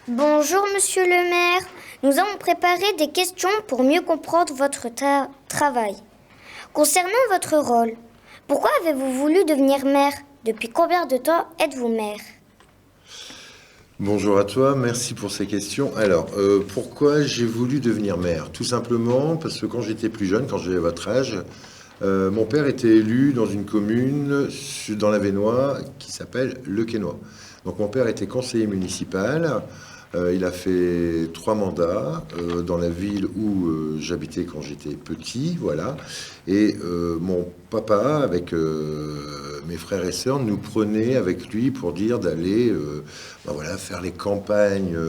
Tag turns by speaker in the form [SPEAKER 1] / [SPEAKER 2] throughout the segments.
[SPEAKER 1] Bonjour Monsieur le maire, nous avons préparé des questions pour mieux comprendre votre travail. Concernant votre rôle, pourquoi avez-vous voulu devenir maire? Depuis combien de temps êtes-vous maire?
[SPEAKER 2] Bonjour à toi, merci pour ces questions. Alors, pourquoi j'ai voulu devenir maire? Tout simplement parce que quand j'étais plus jeune, quand j'avais votre âge, mon père était élu dans une commune dans l'Avesnois qui s'appelle Le Quesnoy. Donc mon père était conseiller municipal. Il a fait 3 mandats dans la ville où j'habitais quand j'étais petit, voilà. Et mon papa, avec mes frères et sœurs, nous prenait avec lui pour dire d'aller voilà, faire les campagnes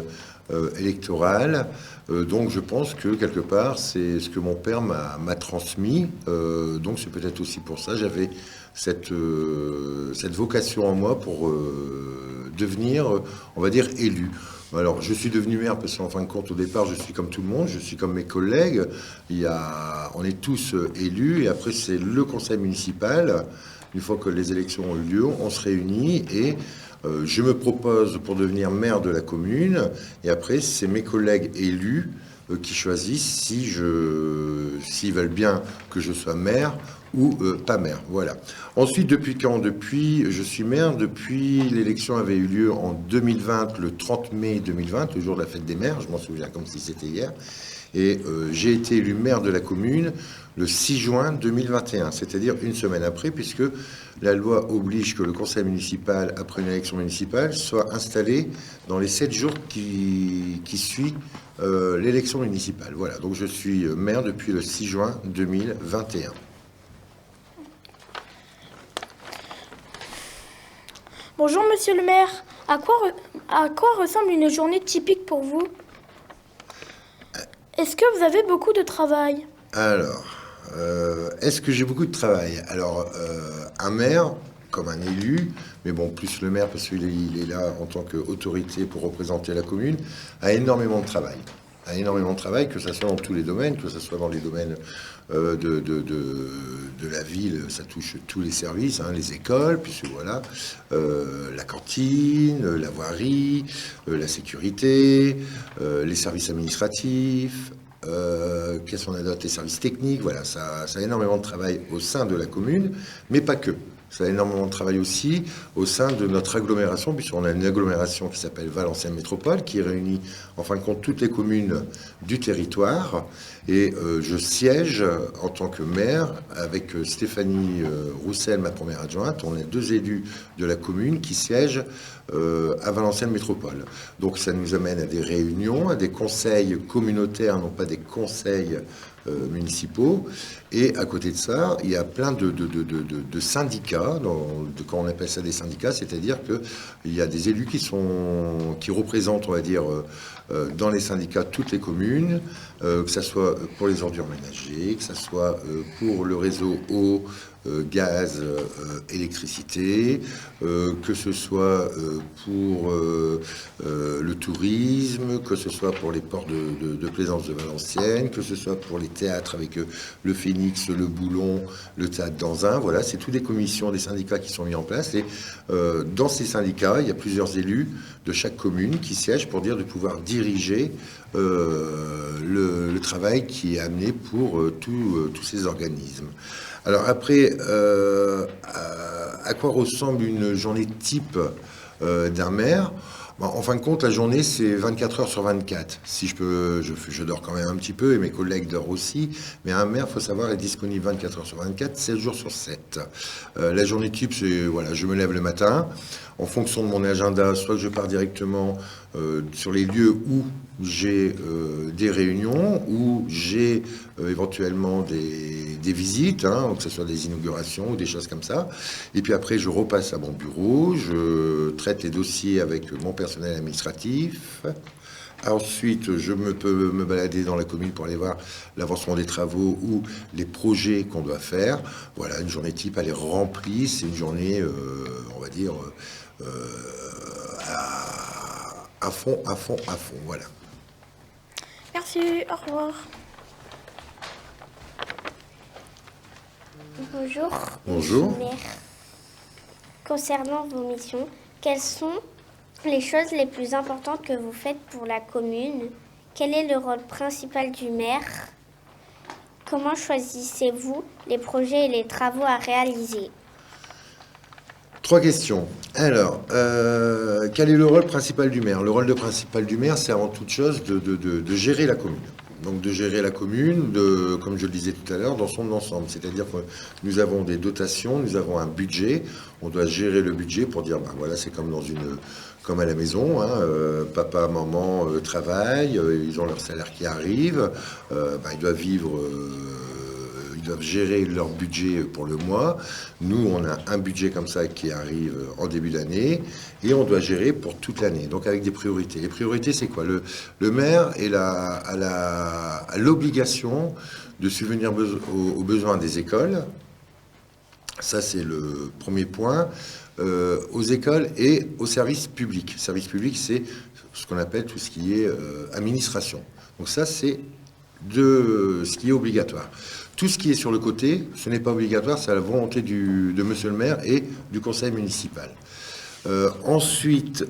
[SPEAKER 2] électorales. Donc je pense que quelque part, c'est ce que mon père m'a transmis. Donc c'est peut-être aussi pour ça, j'avais cette vocation en moi pour devenir, on va dire, élu. Alors, je suis devenu maire parce qu'en fin de compte, au départ, je suis comme tout le monde, je suis comme mes collègues. On est tous élus et après, c'est le conseil municipal. Une fois que les élections ont eu lieu, on se réunit et je me propose pour devenir maire de la commune. Et après, c'est mes collègues élus qui choisissent s'ils veulent bien que je sois maire ou pas maire. Voilà. Ensuite, depuis quand? Je suis maire depuis l'élection avait eu lieu en 2020, le 30 mai 2020, le jour de la fête des maires, je m'en souviens comme si c'était hier. Et j'ai été élu maire de la commune le 6 juin 2021, c'est-à-dire une semaine après, puisque la loi oblige que le conseil municipal, après une élection municipale, soit installé dans les 7 jours qui suivent l'élection municipale. Voilà, donc je suis maire depuis le 6 juin 2021.
[SPEAKER 3] Bonjour Monsieur le maire, à quoi ressemble une journée typique pour vous? Est-ce que vous avez beaucoup de travail?
[SPEAKER 2] Alors, est-ce que j'ai beaucoup de travail? Alors, un maire, comme un élu, mais bon, plus le maire parce qu'il est là en tant qu'autorité pour représenter la commune, a énormément de travail. Que ce soit dans tous les domaines, que ce soit dans les domaines de la ville, ça touche tous les services, hein, les écoles, puisque voilà, la cantine, la voirie, la sécurité, les services administratifs, qu'est-ce qu'on a d'autre? Les services techniques, voilà, ça a énormément de travail au sein de la commune, mais pas que. Ça a énormément de travail aussi au sein de notre agglomération, puisqu'on a une agglomération qui s'appelle Valenciennes Métropole, qui réunit en fin de compte toutes les communes du territoire. Et je siège en tant que maire avec Stéphanie Roussel, ma première adjointe. On est 2 élus de la commune qui siègent à Valenciennes Métropole. Donc ça nous amène à des réunions, à des conseils communautaires, non pas des conseils municipaux. Et à côté de ça, il y a plein de syndicats, quand on appelle ça des syndicats, c'est-à-dire qu'il y a des élus qui représentent, on va dire, dans les syndicats toutes les communes, que ce soit pour les ordures ménagères, que ce soit pour le réseau eau, gaz, électricité, que ce soit pour le tourisme, que ce soit pour les ports de plaisance de Valenciennes, que ce soit pour les théâtres avec le Phénix, le Boulon, le théâtre d'Anzin. Voilà, c'est toutes les commissions des syndicats qui sont mis en place. Et dans ces syndicats, il y a plusieurs élus de chaque commune qui siègent pour dire de pouvoir diriger le travail qui est amené pour tous ces organismes. Alors après, à quoi ressemble une journée type d'un maire? Bon, en fin de compte, la journée, c'est 24 heures sur 24. Si je peux, je dors quand même un petit peu et mes collègues dorment aussi. Mais un maire, faut savoir, est disponible 24 heures sur 24, 7 jours sur 7. La journée type, c'est, voilà, je me lève le matin. En fonction de mon agenda, soit que je pars directement sur les lieux où j'ai des réunions, où j'ai éventuellement des visites, hein, que ce soit des inaugurations ou des choses comme ça. Et puis après, je repasse à mon bureau, je traite les dossiers avec mon personnel administratif. Ensuite, je peux me balader dans la commune pour aller voir l'avancement des travaux ou les projets qu'on doit faire. Voilà, une journée type, elle est remplie. C'est une journée, on va dire, à fond, voilà.
[SPEAKER 3] Merci, au revoir.
[SPEAKER 1] Bonjour.
[SPEAKER 2] Bonjour.
[SPEAKER 1] Monsieur le maire. Concernant vos missions, quelles sont
[SPEAKER 4] les choses les plus importantes que vous faites pour la commune? Quel est le rôle principal du maire? Comment choisissez-vous les projets et les travaux à réaliser?
[SPEAKER 2] 3 questions. Alors, quel est le rôle principal du maire? Le rôle principal du maire, c'est avant toute chose de gérer la commune. Donc de gérer la commune, comme je le disais tout à l'heure, dans son ensemble. C'est-à-dire que nous avons des dotations, nous avons un budget. On doit gérer le budget pour dire, voilà, c'est comme à la maison, hein, papa, maman travaillent, ils ont leur salaire qui arrive, ils doivent vivre. Ils doivent gérer leur budget pour le mois. Nous, on a un budget comme ça qui arrive en début d'année et on doit gérer pour toute l'année, donc avec des priorités. Les priorités, c'est quoi? Le maire a l'obligation de subvenir aux besoins des écoles. Ça, c'est le premier point. Aux écoles et aux services publics. Service public, c'est ce qu'on appelle tout ce qui est administration. Donc ça, c'est de ce qui est obligatoire. Tout ce qui est sur le côté, ce n'est pas obligatoire, c'est à la volonté de monsieur le maire et du conseil municipal. Ensuite,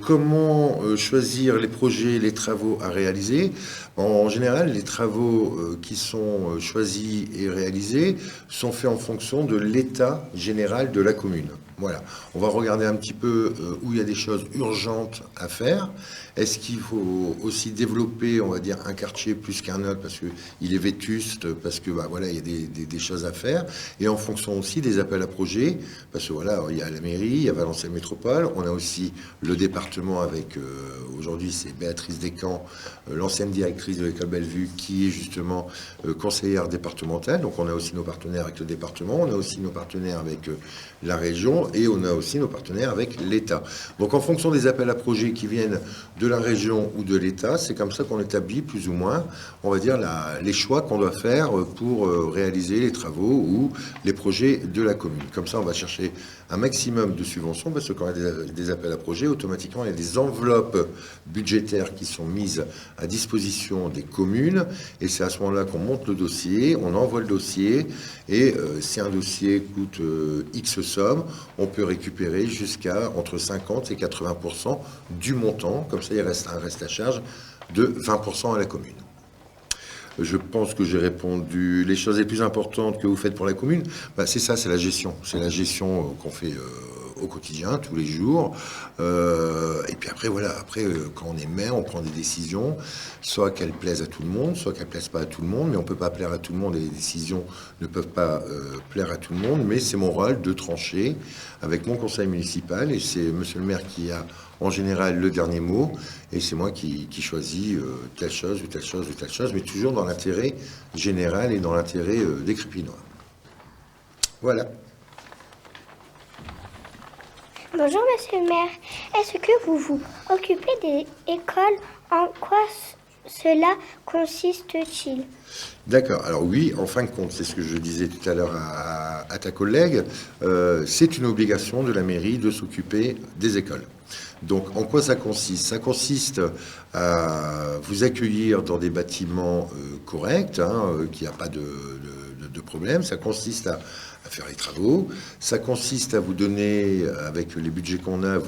[SPEAKER 2] comment choisir les projets, les travaux à réaliser? En général, les travaux qui sont choisis et réalisés sont faits en fonction de l'état général de la commune. Voilà. On va regarder un petit peu où il y a des choses urgentes à faire. Est-ce qu'il faut aussi développer, on va dire, un quartier plus qu'un autre parce qu'il est vétuste, parce que voilà, il y a des choses à faire. Et en fonction aussi des appels à projets, parce que voilà, il y a la mairie, il y a Valenciennes Métropole, on a aussi le département avec, aujourd'hui c'est Béatrice Descamps, l'ancienne directrice de l'école Bellevue, qui est justement conseillère départementale. Donc on a aussi nos partenaires avec le département, on a aussi nos partenaires avec la région et on a aussi nos partenaires avec l'État. Donc en fonction des appels à projets qui viennent de la région ou de l'État, c'est comme ça qu'on établit plus ou moins, on va dire, les choix qu'on doit faire pour réaliser les travaux ou les projets de la commune. Comme ça, on va chercher un maximum de subventions parce que quand il y a des appels à projets, automatiquement, il y a des enveloppes budgétaires qui sont mises à disposition des communes et c'est à ce moment-là qu'on monte le dossier, on envoie le dossier et si un dossier coûte X somme, on peut récupérer jusqu'à entre 50 et 80% du montant. Comme ça, il reste un reste à charge de 20% à la commune. Je pense que j'ai répondu. Les choses les plus importantes que vous faites pour la commune, c'est ça, c'est la gestion. C'est la gestion qu'on fait au quotidien, tous les jours. Et puis après, voilà, quand on est maire, on prend des décisions, soit qu'elles plaisent à tout le monde, soit qu'elles ne plaisent pas à tout le monde, mais on ne peut pas plaire à tout le monde et les décisions ne peuvent pas plaire à tout le monde. Mais c'est mon rôle de trancher avec mon conseil municipal et c'est monsieur le maire qui a en général le dernier mot, et c'est moi qui choisis telle chose ou telle chose ou telle chose, mais toujours dans l'intérêt général et dans l'intérêt des Crépinois. Voilà.
[SPEAKER 5] Bonjour Monsieur le maire, est-ce que vous vous occupez des écoles? En quoi cela consiste-t-il?
[SPEAKER 2] D'accord, alors oui, en fin de compte, c'est ce que je disais tout à l'heure à ta collègue, c'est une obligation de la mairie de s'occuper des écoles. Donc, en quoi ça consiste? Ça consiste à vous accueillir dans des bâtiments corrects, qu'il n'y a pas de problème. Ça consiste à faire les travaux. Ça consiste à vous donner, avec les budgets qu'on a,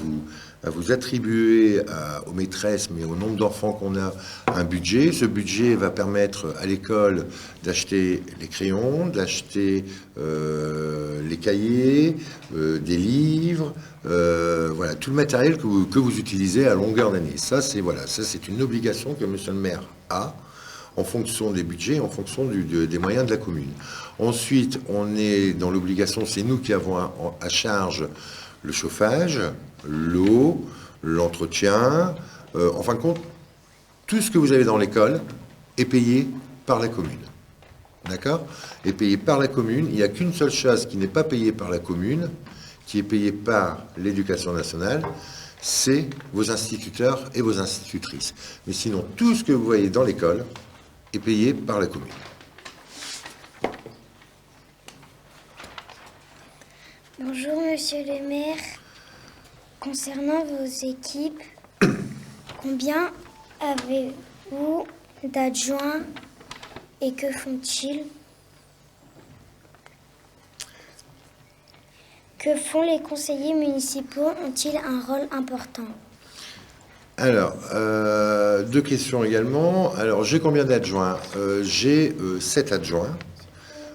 [SPEAKER 2] à vous attribuer aux maîtresses, mais au nombre d'enfants qu'on a, un budget. Ce budget va permettre à l'école d'acheter les crayons, d'acheter les cahiers, des livres, voilà, tout le matériel que vous utilisez à longueur d'année. Ça, c'est une obligation que monsieur le maire a en fonction des budgets, en fonction des moyens de la commune. Ensuite, on est dans l'obligation, c'est nous qui avons à charge le chauffage, l'eau, l'entretien. En fin de compte, tout ce que vous avez dans l'école est payé par la commune. D'accord? Est payé par la commune. Il n'y a qu'une seule chose qui n'est pas payée par la commune, qui est payée par l'éducation nationale, c'est vos instituteurs et vos institutrices. Mais sinon, tout ce que vous voyez dans l'école est payé par la commune.
[SPEAKER 5] Bonjour Monsieur le maire, concernant vos équipes, combien avez-vous d'adjoints et que font-ils? Que font les conseillers municipaux? Ont-ils un rôle important?
[SPEAKER 2] Alors, deux questions également. Alors, j'ai combien d'adjoints? J'ai 7 adjoints,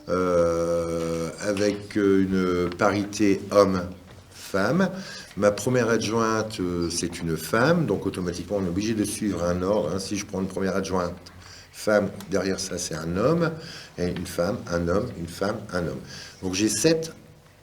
[SPEAKER 2] avec une parité homme-femme. Ma première adjointe, c'est une femme, donc automatiquement, on est obligé de suivre un ordre, hein. Si je prends une première adjointe femme, derrière ça, c'est un homme, et une femme, un homme, une femme, un homme. Donc, j'ai 7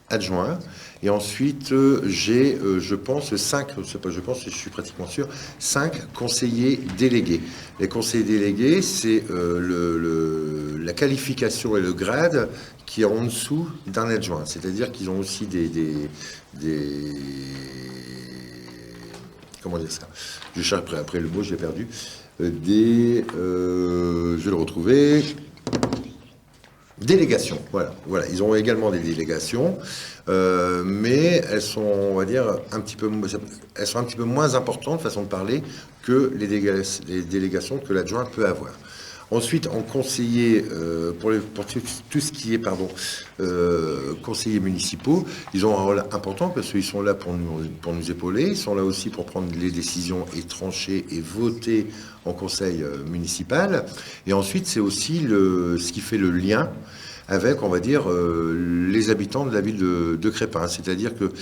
[SPEAKER 2] adjoints. Et ensuite, j'ai, je pense, 5, je suis pratiquement sûr, 5 conseillers délégués. Les conseillers délégués, c'est la qualification et le grade qui est en dessous d'un adjoint. C'est-à-dire qu'ils ont aussi comment dire ça? Je cherche après le mot, je l'ai perdu. Je vais le retrouver. Délégations, voilà. Ils ont également des délégations, mais elles sont, on va dire, elles sont un petit peu moins importantes, façon de parler, que les délégations que l'adjoint peut avoir. Ensuite, en conseiller, pour tout ce qui est, conseillers municipaux, ils ont un rôle important parce qu'ils sont là pour nous épauler, ils sont là aussi pour prendre les décisions et trancher et voter en conseil municipal. Et ensuite, c'est aussi ce qui fait le lien avec, on va dire, les habitants de la ville de Crespin. C'est-à-dire que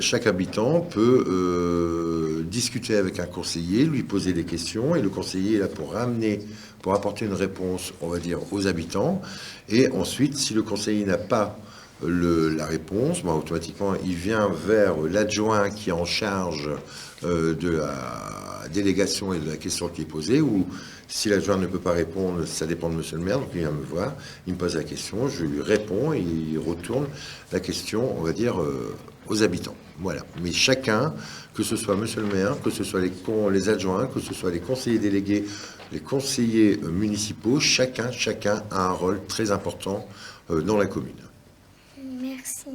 [SPEAKER 2] chaque habitant peut discuter avec un conseiller, lui poser des questions, et le conseiller est là pour apporter une réponse, on va dire, aux habitants. Et ensuite, si le conseiller n'a pas la réponse, automatiquement, il vient vers l'adjoint qui est en charge de la délégation et de la question qui est posée, ou si l'adjoint ne peut pas répondre, ça dépend de monsieur le maire, donc il vient me voir, il me pose la question, je lui réponds et il retourne la question, on va dire, aux habitants. Voilà. Mais chacun, que ce soit monsieur le maire, que ce soit les adjoints, que ce soit les conseillers délégués, les conseillers municipaux, chacun a un rôle très important dans la commune.
[SPEAKER 5] Merci.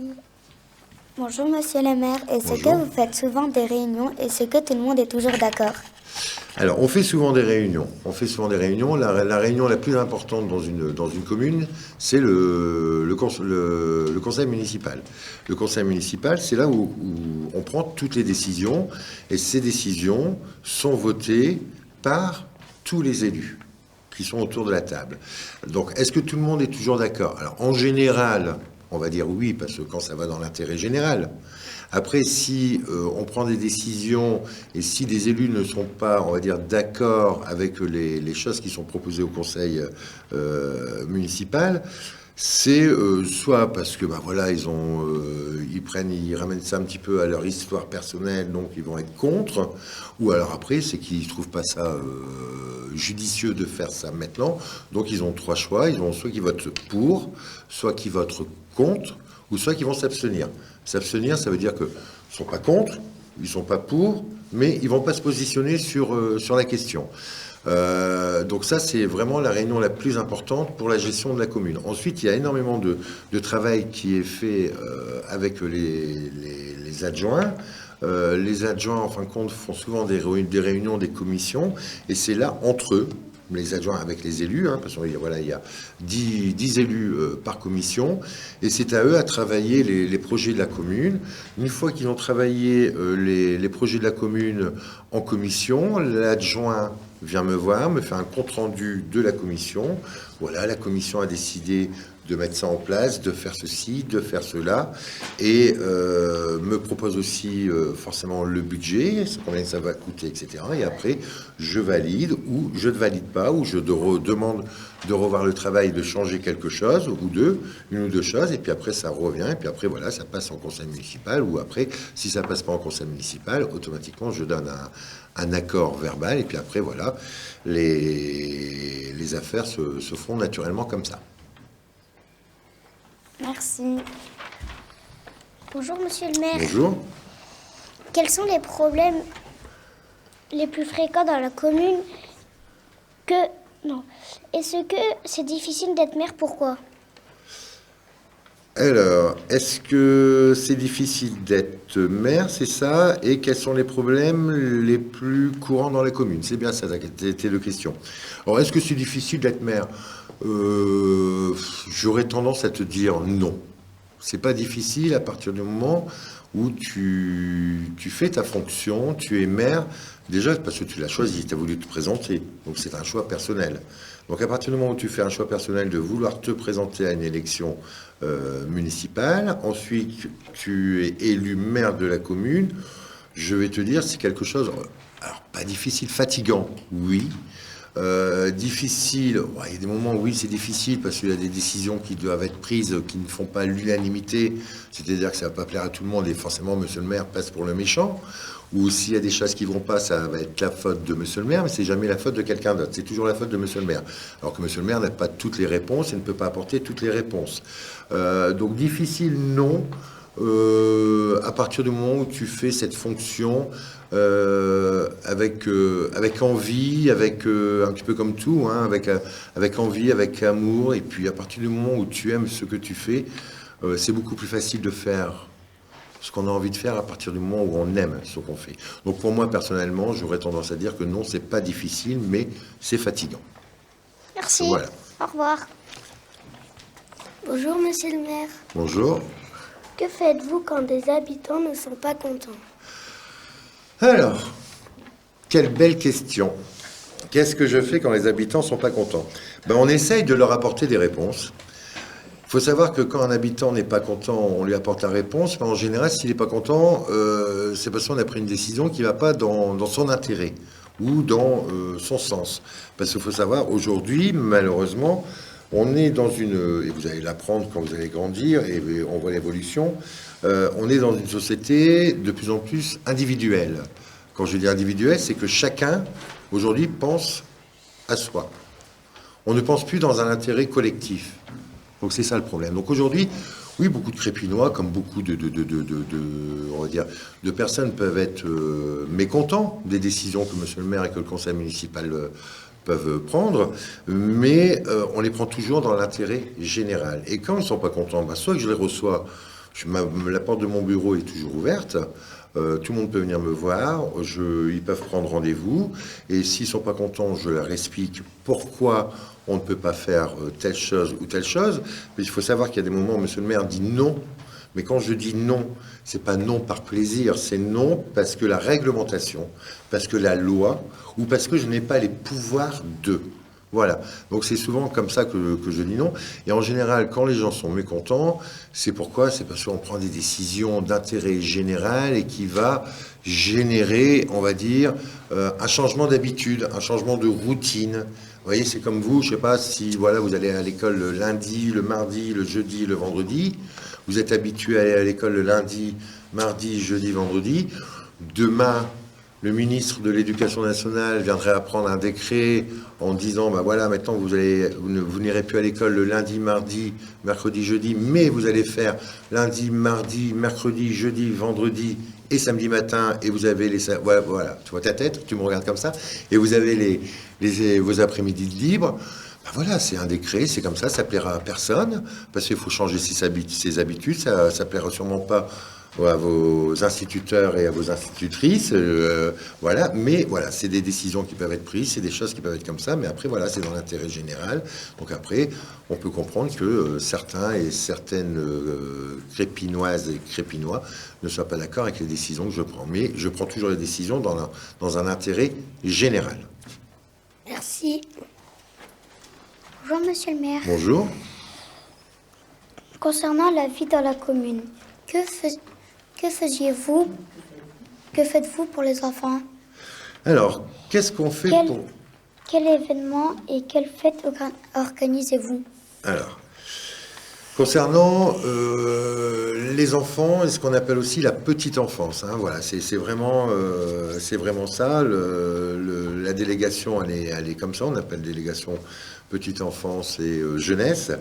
[SPEAKER 5] Bonjour monsieur le maire, est-ce
[SPEAKER 2] Bonjour.
[SPEAKER 5] que vous faites souvent des réunions? Est-ce que tout le monde est toujours d'accord?
[SPEAKER 2] Alors, on fait souvent des réunions. La réunion la plus importante dans une commune, c'est le conseil municipal. Le conseil municipal, c'est là où on prend toutes les décisions, et ces décisions sont votées par tous les élus qui sont autour de la table. Donc, est-ce que tout le monde est toujours d'accord? Alors, en général, on va dire oui, parce que quand ça va dans l'intérêt général. Après, si on prend des décisions et si des élus ne sont pas, on va dire, d'accord avec les choses qui sont proposées au conseil municipal, c'est soit parce que voilà, ils ramènent ça un petit peu à leur histoire personnelle, donc ils vont être contre, ou alors après c'est qu'ils trouvent pas ça judicieux de faire ça maintenant. Donc ils ont 3 choix, ils ont soit qu'ils votent pour, soit qu'ils votent contre, ou soit qu'ils vont s'abstenir. S'abstenir, ça veut dire que ils sont pas contre, ils sont pas pour, mais ils vont pas se positionner sur la question. Donc ça, c'est vraiment la réunion la plus importante pour la gestion de la commune. Ensuite, il y a énormément de travail qui est fait avec les adjoints. Les adjoints, en fin de compte, font souvent des réunions, des commissions, et c'est là, entre eux, les adjoints avec les élus, parce qu'il y a 10 élus par commission, et c'est à eux à travailler les projets de la commune. Une fois qu'ils ont travaillé les projets de la commune en commission, l'adjoint vient me voir, me fait un compte-rendu de la commission. Voilà, la commission a décidé de mettre ça en place, de faire ceci, de faire cela, et me propose aussi forcément le budget, combien ça va coûter, etc. Et après, je valide ou je ne valide pas, ou je demande de revoir le travail, de changer quelque chose, une ou deux choses, et puis après ça revient, et puis après voilà, ça passe en conseil municipal, ou après, si ça passe pas en conseil municipal, automatiquement je donne un accord verbal, et puis après voilà, les affaires se font naturellement comme ça.
[SPEAKER 5] Merci. Bonjour monsieur le maire.
[SPEAKER 2] Bonjour.
[SPEAKER 5] Quels sont les problèmes les plus fréquents dans la commune? Est-ce que c'est difficile d'être maire? Pourquoi?
[SPEAKER 2] Alors, est-ce que c'est difficile d'être maire, c'est ça? Et quels sont les problèmes les plus courants dans la commune? C'est bien ça, c'était la question. Alors, est-ce que c'est difficile d'être maire? J'aurais tendance à te dire non. C'est pas difficile à partir du moment où tu fais ta fonction, tu es maire, déjà parce que tu l'as choisi, tu as voulu te présenter, donc c'est un choix personnel. Donc à partir du moment où tu fais un choix personnel de vouloir te présenter à une élection municipale, ensuite tu es élu maire de la commune, je vais te dire, c'est quelque chose, alors pas difficile, fatigant, oui. Difficile, ouais, il y a des moments où oui c'est difficile parce qu'il y a des décisions qui doivent être prises qui ne font pas l'unanimité, c'est-à-dire que ça va pas plaire à tout le monde et forcément monsieur le maire passe pour le méchant, ou s'il y a des choses qui vont pas, ça va être la faute de monsieur le maire, mais c'est jamais la faute de quelqu'un d'autre, c'est toujours la faute de monsieur le maire, alors que monsieur le maire n'a pas toutes les réponses et ne peut pas apporter toutes les réponses. Donc difficile non, à partir du moment où tu fais cette fonction avec envie, avec un petit peu comme tout, hein, avec envie, avec amour, et puis à partir du moment où tu aimes ce que tu fais, c'est beaucoup plus facile de faire ce qu'on a envie de faire à partir du moment où on aime ce qu'on fait. Donc pour moi personnellement, j'aurais tendance à dire que non, c'est pas difficile, mais c'est fatigant.
[SPEAKER 5] Merci.
[SPEAKER 2] Voilà.
[SPEAKER 5] Au revoir. Bonjour, monsieur le maire.
[SPEAKER 2] Bonjour.
[SPEAKER 5] Que faites-vous quand des habitants ne sont pas contents?
[SPEAKER 2] Alors, quelle belle question. Qu'est-ce que je fais quand les habitants ne sont pas contents? On essaye de leur apporter des réponses. Il faut savoir que quand un habitant n'est pas content, on lui apporte la réponse. Mais en général, s'il n'est pas content, c'est parce qu'on a pris une décision qui ne va pas dans son intérêt ou dans son sens. Parce qu'il faut savoir, aujourd'hui, malheureusement, on est dans une, et vous allez l'apprendre quand vous allez grandir, et on voit l'évolution, on est dans une société de plus en plus individuelle. Quand je dis individuelle, c'est que chacun, aujourd'hui, pense à soi. On ne pense plus dans un intérêt collectif. Donc c'est ça le problème. Donc aujourd'hui, oui, beaucoup de Crépinois, comme beaucoup on va dire, de personnes peuvent être mécontents des décisions que monsieur le maire et que le conseil municipal peuvent prendre, mais on les prend toujours dans l'intérêt général. Et quand ils ne sont pas contents, soit que je les reçois, la porte de mon bureau est toujours ouverte, tout le monde peut venir me voir, ils peuvent prendre rendez-vous, et s'ils ne sont pas contents, je leur explique pourquoi on ne peut pas faire telle chose ou telle chose. Mais il faut savoir qu'il y a des moments où monsieur le maire dit non. Mais quand je dis non, c'est pas non par plaisir, c'est non parce que la réglementation, parce que la loi, ou parce que je n'ai pas les pouvoirs de. Voilà. Donc c'est souvent comme ça que je dis non. Et en général, quand les gens sont mécontents, c'est pourquoi? C'est parce qu'on prend des décisions d'intérêt général et qui va générer, on va dire, un changement d'habitude, un changement de routine. Vous voyez, c'est comme vous, je sais pas si voilà, vous allez à l'école le lundi, le mardi, le jeudi, le vendredi. Vous êtes habitué à aller à l'école le lundi, mardi, jeudi, vendredi. Demain, le ministre de l'Éducation nationale viendrait apprendre un décret en disant, voilà, maintenant vous n'irez plus à l'école le lundi, mardi, mercredi, jeudi, mais vous allez faire lundi, mardi, mercredi, jeudi, vendredi et samedi matin, et vous avez voilà, tu vois ta tête, tu me regardes comme ça, et vous avez vos après-midi de libre. Voilà, c'est un décret, c'est comme ça plaira à personne, parce qu'il faut changer ses habitudes, ça plaira sûrement pas à vos instituteurs et à vos institutrices, voilà, mais voilà, c'est des décisions qui peuvent être prises, c'est des choses qui peuvent être comme ça, mais après, voilà, c'est dans l'intérêt général. Donc après, on peut comprendre que certains et certaines crépinoises et crépinois ne soient pas d'accord avec les décisions que je prends, mais je prends toujours les décisions dans un intérêt général.
[SPEAKER 5] Merci. Bonjour, monsieur le maire.
[SPEAKER 2] Bonjour.
[SPEAKER 5] Concernant la vie dans la commune, que faisiez-vous? Que faites-vous pour les enfants?
[SPEAKER 2] Alors, qu'est-ce qu'on fait pour...
[SPEAKER 5] Quel événement et quelle fête organisez-vous? Alors,
[SPEAKER 2] concernant les enfants et ce qu'on appelle aussi la petite enfance, hein, voilà, c'est vraiment ça. La délégation, elle est comme ça. On appelle délégation petite enfance et jeunesse.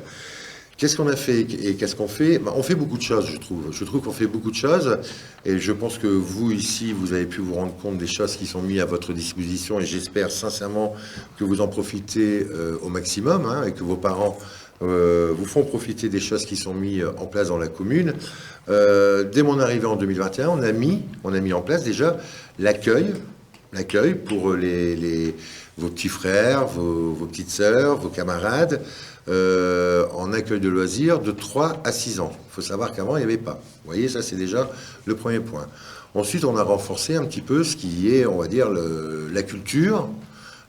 [SPEAKER 2] Qu'est-ce qu'on a fait et qu'est-ce qu'on fait? On fait beaucoup de choses, je trouve. Je trouve qu'on fait beaucoup de choses. Et je pense que vous, ici, vous avez pu vous rendre compte des choses qui sont mises à votre disposition. Et j'espère sincèrement que vous en profitez au maximum, hein, et que vos parents vous font profiter des choses qui sont mises en place dans la commune. Dès mon arrivée en 2021, on a mis en place déjà l'accueil l'accueil pour vos petits frères, vos petites sœurs, vos camarades, en accueil de loisirs de 3 à 6 ans. Il faut savoir qu'avant, il n'y avait pas. Vous voyez, ça c'est déjà le premier point. Ensuite, on a renforcé un petit peu ce qui est, on va dire, la culture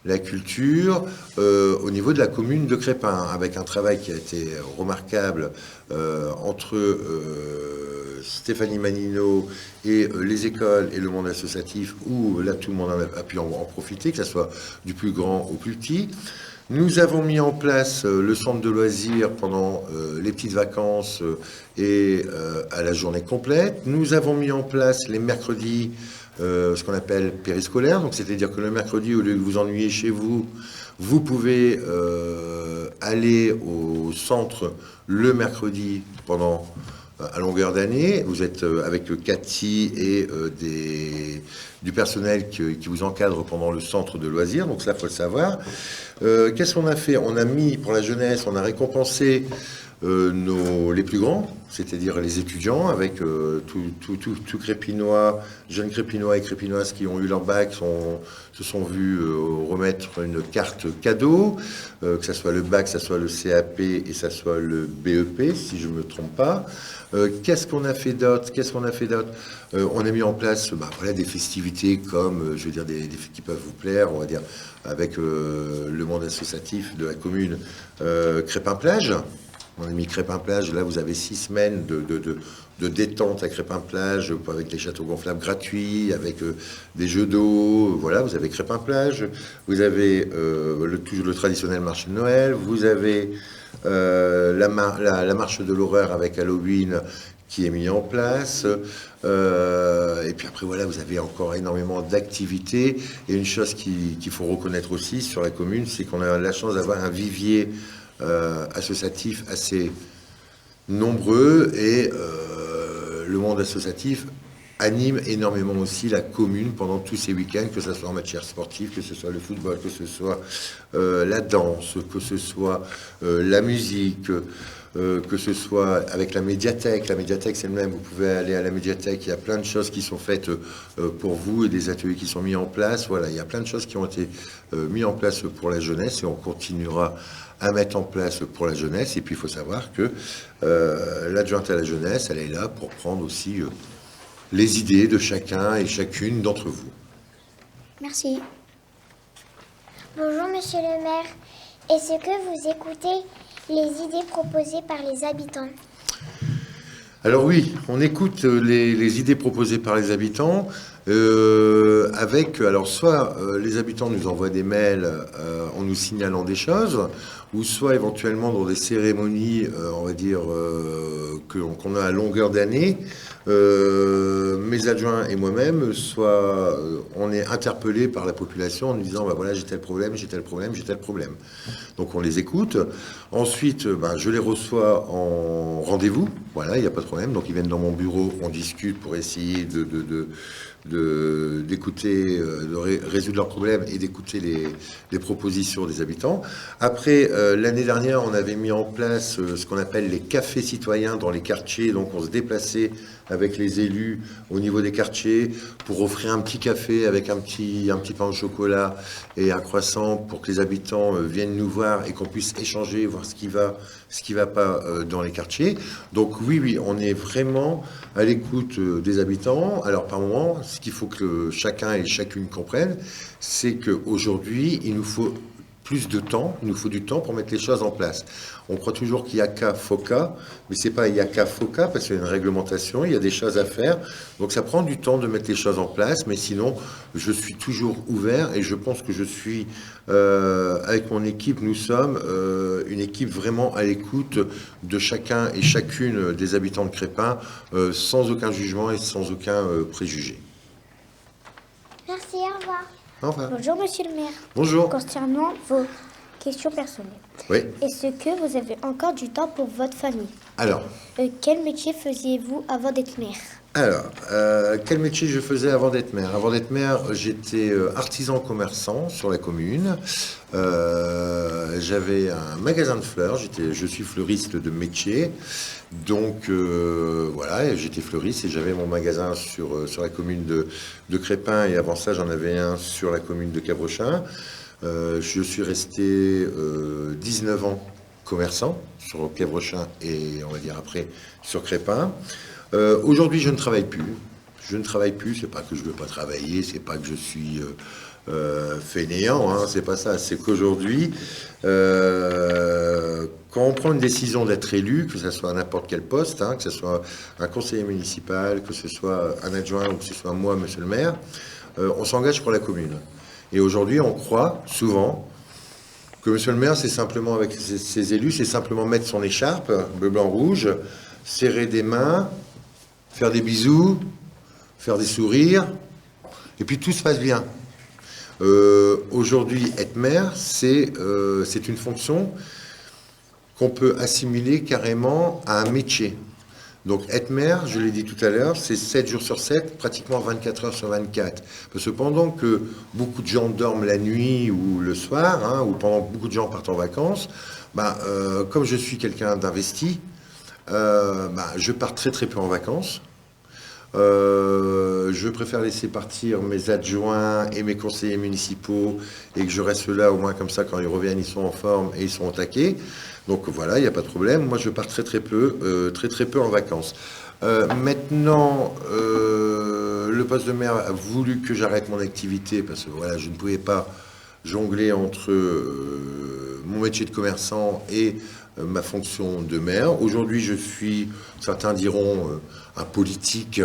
[SPEAKER 2] au niveau de la commune de Crespin, avec un travail qui a été remarquable entre Stéphanie Manino et les écoles et le monde associatif, où là tout le monde a pu en profiter, que ce soit du plus grand au plus petit. Nous avons mis en place le centre de loisirs pendant les petites vacances et à la journée complète. Nous avons mis en place les mercredis ce qu'on appelle périscolaire, donc c'est-à-dire que le mercredi, au lieu de vous ennuyer chez vous, vous pouvez aller au centre le mercredi pendant à longueur d'année. Vous êtes avec Cathy et du personnel qui vous encadre pendant le centre de loisirs, donc ça, il faut le savoir. Qu'est-ce qu'on a fait? On a mis, pour la jeunesse, on a récompensé les plus grands, c'est-à-dire les étudiants, avec tout Crépinois, jeunes Crépinois et Crépinoises qui ont eu leur bac, se sont vus remettre une carte cadeau, que ça soit le bac, que ça soit le CAP et ça soit le BEP, si je ne me trompe pas. Qu'est-ce qu'on a fait d'autre? On a mis en place voilà, des festivités comme, je veux dire, des qui peuvent vous plaire, on va dire, avec le monde associatif de la commune Crespin-Plage. On a mis Crespin-Plage, là vous avez 6 semaines de détente à Crespin-Plage, avec les châteaux gonflables gratuits, avec des jeux d'eau, voilà, vous avez Crespin-Plage, vous avez toujours le traditionnel marché de Noël, vous avez la marche de l'horreur avec Halloween qui est mis en place, et puis après voilà, vous avez encore énormément d'activités, et une chose qu'il faut reconnaître aussi sur la commune, c'est qu'on a la chance d'avoir un vivier associatif assez nombreux, et le monde associatif anime énormément aussi la commune pendant tous ces week-ends, que ce soit en matière sportive, que ce soit le football, que ce soit la danse, que ce soit la musique, que ce soit avec la médiathèque. La médiathèque, c'est le même, vous pouvez aller à la médiathèque, il y a plein de choses qui sont faites pour vous et des ateliers qui sont mis en place. Voilà, il y a plein de choses qui ont été mis en place pour la jeunesse, et on continuera à mettre en place pour la jeunesse. Et puis il faut savoir que l'adjointe à la jeunesse, elle est là pour prendre aussi les idées de chacun et chacune d'entre vous.
[SPEAKER 1] Merci.
[SPEAKER 5] Bonjour Monsieur le maire, est-ce que vous écoutez les idées proposées par les habitants?
[SPEAKER 2] Alors oui, on écoute les idées proposées par les habitants, alors soit les habitants nous envoient des mails en nous signalant des choses, ou soit éventuellement dans des cérémonies, on va dire, qu'on a à longueur d'année, mes adjoints et moi-même, soit on est interpellés par la population en nous disant voilà, j'ai tel problème. Donc on les écoute. Ensuite, je les reçois en rendez-vous. Voilà, il n'y a pas de problème. Donc ils viennent dans mon bureau, on discute pour essayer d'écouter, de résoudre leurs problèmes et d'écouter les propositions des habitants. Après, l'année dernière, on avait mis en place ce qu'on appelle les cafés citoyens dans les quartiers. Donc on se déplaçait avec les élus au niveau des quartiers pour offrir un petit café avec un petit pain au chocolat et un croissant pour que les habitants viennent nous voir et qu'on puisse échanger, voir ce qui va pas dans les quartiers. Donc oui, on est vraiment à l'écoute des habitants. Alors par moment, ce qu'il faut que chacun et chacune comprennent, c'est qu'aujourd'hui, il nous faut plus de temps, il nous faut du temps pour mettre les choses en place. On croit toujours qu'il y a qu'à FOCA, mais c'est pas il y a qu'à FOCA, parce qu'il y a une réglementation, il y a des choses à faire. Donc ça prend du temps de mettre les choses en place, mais sinon, je suis toujours ouvert, et je pense que je suis, avec mon équipe, nous sommes une équipe vraiment à l'écoute de chacun et chacune des habitants de Crespin, sans aucun jugement et sans aucun préjugé.
[SPEAKER 5] Merci, au revoir.
[SPEAKER 2] Au revoir.
[SPEAKER 3] Bonjour Monsieur le maire.
[SPEAKER 2] Bonjour.
[SPEAKER 3] Concernant vos questions personnelles,
[SPEAKER 2] Oui.
[SPEAKER 3] est-ce que vous avez encore du temps pour votre famille?
[SPEAKER 2] Alors,
[SPEAKER 3] Quel métier faisiez-vous avant d'être maire?
[SPEAKER 2] Alors, quel métier je faisais avant d'être maire? Avant d'être maire, j'étais artisan commerçant sur la commune. J'avais un magasin de fleurs. Je suis fleuriste de métier. Donc, voilà, j'étais fleuriste et j'avais mon magasin sur la commune de Crespin. Et avant ça, j'en avais un sur la commune de Cabrochin. Je suis resté 19 ans commerçant sur Cabrochin et, on va dire, après, sur Crespin. Aujourd'hui, je ne travaille plus. Je ne travaille plus. C'est pas que je veux pas travailler. C'est pas que je suis fainéant. Hein, c'est pas ça. C'est qu'aujourd'hui, quand on prend une décision d'être élu, que ce soit à n'importe quel poste, hein, que ce soit un conseiller municipal, que ce soit un adjoint ou que ce soit moi, monsieur le maire, on s'engage pour la commune. Et aujourd'hui, on croit souvent que monsieur le maire, c'est simplement avec ses élus, c'est simplement mettre son écharpe, bleu, blanc, rouge, serrer des mains, faire des bisous, faire des sourires, et puis tout se passe bien. Aujourd'hui, être maire, c'est une fonction qu'on peut assimiler carrément à un métier. Donc être maire, je l'ai dit tout à l'heure, c'est 7 jours sur 7, pratiquement 24 heures sur 24. Parce que pendant que beaucoup de gens dorment la nuit ou le soir, hein, ou pendant que beaucoup de gens partent en vacances, comme je suis quelqu'un d'investi, je pars très très peu en vacances. Je préfère laisser partir mes adjoints et mes conseillers municipaux et que je reste là au moins comme ça quand ils reviennent, ils sont en forme et ils sont au taquet. Donc voilà, il n'y a pas de problème. Moi, je pars très très peu en vacances. Maintenant, le poste de maire a voulu que j'arrête mon activité parce que voilà, je ne pouvais pas jongler entre mon métier de commerçant et ma fonction de maire. Aujourd'hui, je suis, certains diront, un politique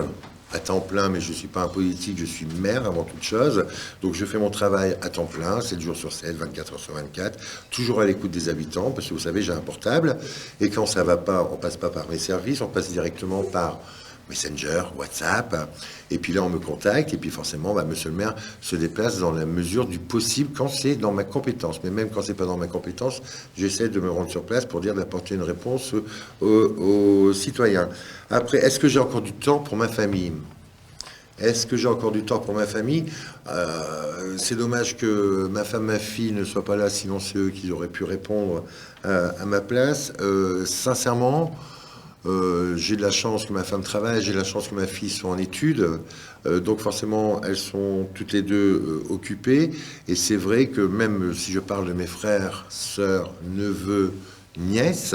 [SPEAKER 2] à temps plein, mais je ne suis pas un politique, je suis maire avant toute chose. Donc je fais mon travail à temps plein, 7 jours sur 7, 24 heures sur 24, toujours à l'écoute des habitants, parce que vous savez, j'ai un portable, et quand ça ne va pas, on ne passe pas par mes services, on passe directement par Messenger, WhatsApp, et puis là on me contacte, et puis forcément monsieur le maire se déplace dans la mesure du possible quand c'est dans ma compétence, mais même quand c'est pas dans ma compétence, j'essaie de me rendre sur place pour dire d'apporter une réponse aux citoyens. Après, est-ce que j'ai encore du temps pour ma famille? Est-ce que j'ai encore du temps pour ma famille? C'est dommage que ma femme, ma fille ne soient pas là, sinon c'est eux qui auraient pu répondre à ma place. Sincèrement, j'ai de la chance que ma femme travaille, j'ai de la chance que ma fille soit en études, donc forcément elles sont toutes les deux occupées, et c'est vrai que même si je parle de mes frères, sœurs, neveux, nièces,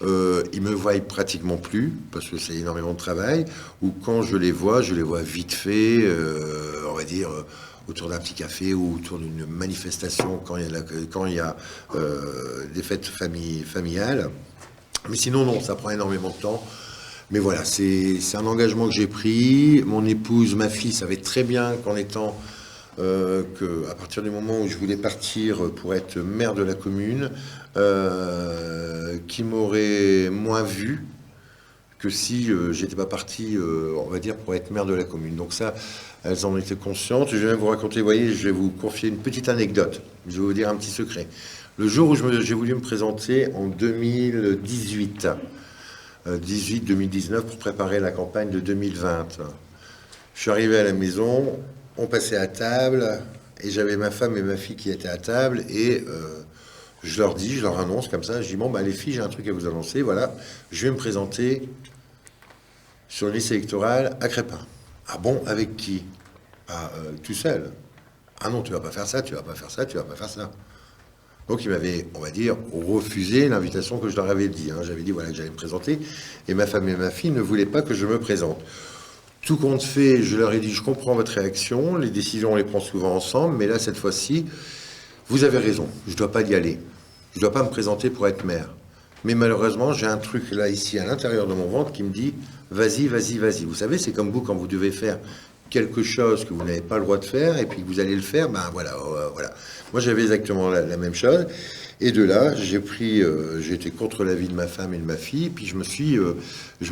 [SPEAKER 2] ils me voient pratiquement plus, parce que c'est énormément de travail, ou quand je les vois vite fait, on va dire autour d'un petit café ou autour d'une manifestation quand il y a des fêtes familiales. Mais sinon, non, ça prend énormément de temps. Mais voilà, c'est un engagement que j'ai pris. Mon épouse, ma fille savait très bien qu'en étant... qu'à partir du moment où je voulais partir pour être maire de la commune, qui m'aurait moins vu que si j'étais pas parti, on va dire, pour être maire de la commune. Donc ça, elles en étaient conscientes. Je vais même vous raconter, vous voyez, je vais vous confier une petite anecdote. Je vais vous dire un petit secret. Le jour où j'ai voulu me présenter en 2018, 2019 pour préparer la campagne de 2020, je suis arrivé à la maison, on passait à table et j'avais ma femme et ma fille qui étaient à table et je leur annonce comme ça, je dis bon les filles, j'ai un truc à vous annoncer, voilà, je vais me présenter sur une liste électorale à Crespin. Ah bon, avec qui? Tout seul. Ah non, tu vas pas faire ça, tu vas pas faire ça, tu vas pas faire ça. Donc, ils m'avaient, on va dire, refusé l'invitation que je leur avais dit. Hein. J'avais dit voilà, que j'allais me présenter. Et ma femme et ma fille ne voulaient pas que je me présente. Tout compte fait, je leur ai dit, je comprends votre réaction. Les décisions, on les prend souvent ensemble. Mais là, cette fois-ci, vous avez raison. Je ne dois pas y aller. Je ne dois pas me présenter pour être maire. Mais malheureusement, j'ai un truc là, ici, à l'intérieur de mon ventre qui me dit, vas-y, vas-y, vas-y. Vous savez, c'est comme vous, quand vous devez faire quelque chose que vous n'avez pas le droit de faire et puis que vous allez le faire, ben voilà, voilà. Moi, j'avais exactement la même chose. Et de là, j'ai été contre l'avis de ma femme et de ma fille, puis je me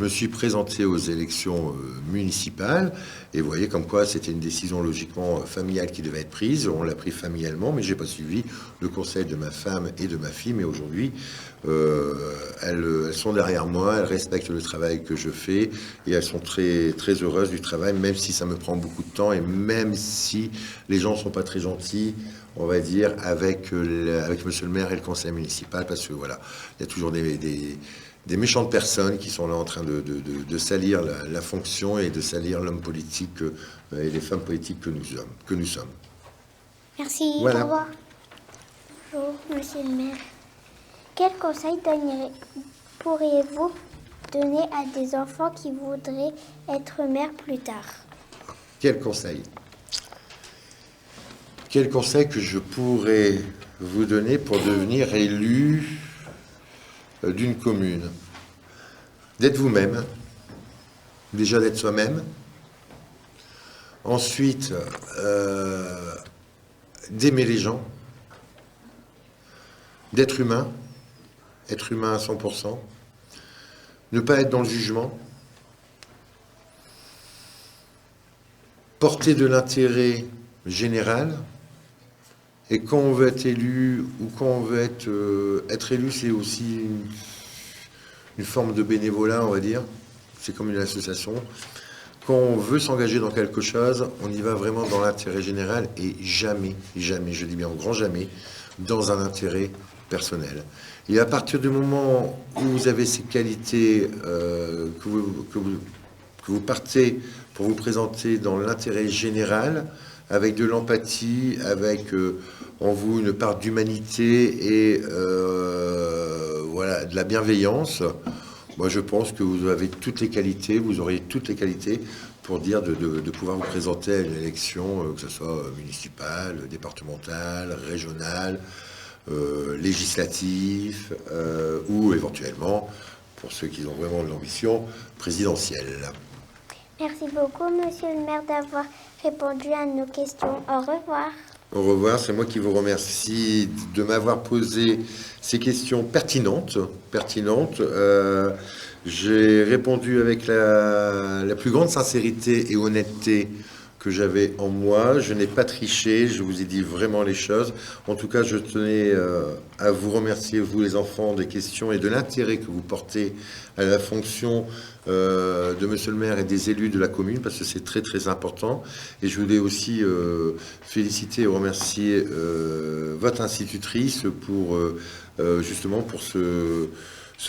[SPEAKER 2] suis présenté aux élections municipales, et vous voyez comme quoi c'était une décision logiquement familiale qui devait être prise. On l'a pris familialement, mais j'ai pas suivi le conseil de ma femme et de ma fille. Mais aujourd'hui, elles sont derrière moi, elles respectent le travail que je fais, et elles sont très très heureuses du travail, même si ça me prend beaucoup de temps et même si les gens sont pas très gentils, on va dire, avec monsieur le maire et le conseil municipal, parce que voilà, il y a toujours des méchantes personnes qui sont là en train de salir la fonction et de salir l'homme politique et les femmes politiques que nous sommes.
[SPEAKER 5] Merci.
[SPEAKER 2] Voilà.
[SPEAKER 5] Au revoir. Bonjour, monsieur le maire. Quel conseil pourriez-vous donner à des enfants qui voudraient être maires plus tard?
[SPEAKER 2] Quel conseil? Quel conseil que je pourrais vous donner pour devenir élu d'une commune? D'être vous-même, déjà d'être soi-même. Ensuite, d'aimer les gens, d'être humain, être humain à 100%, ne pas être dans le jugement, porter de l'intérêt général. Et quand on veut être élu, ou quand on veut être élu, c'est aussi une forme de bénévolat, on va dire. C'est comme une association. Quand on veut s'engager dans quelque chose, on y va vraiment dans l'intérêt général et jamais, jamais, je dis bien au grand jamais, dans un intérêt personnel. Et à partir du moment où vous avez ces qualités, que vous partez pour vous présenter dans l'intérêt général, avec de l'empathie, avec en vous une part d'humanité et voilà, de la bienveillance, moi je pense que vous avez toutes les qualités, vous auriez toutes les qualités pour dire de pouvoir vous présenter à une élection, que ce soit municipale, départementale, régionale, législative, ou éventuellement, pour ceux qui ont vraiment de l'ambition, présidentielle.
[SPEAKER 5] Merci beaucoup, monsieur le maire, d'avoir répondu à nos questions. Au revoir.
[SPEAKER 2] Au revoir, c'est moi qui vous remercie de m'avoir posé ces questions pertinentes. J'ai répondu avec la plus grande sincérité et honnêteté que j'avais en moi. Je n'ai pas triché, je vous ai dit vraiment les choses. En tout cas, je tenais à vous remercier, vous les enfants, des questions et de l'intérêt que vous portez à la fonction de monsieur le maire et des élus de la commune, parce que c'est très très important. Et je voulais aussi féliciter et remercier votre institutrice pour justement pour ce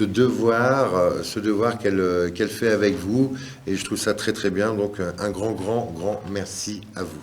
[SPEAKER 2] devoir qu'elle fait avec vous, et je trouve ça très très bien. Donc un grand merci à vous.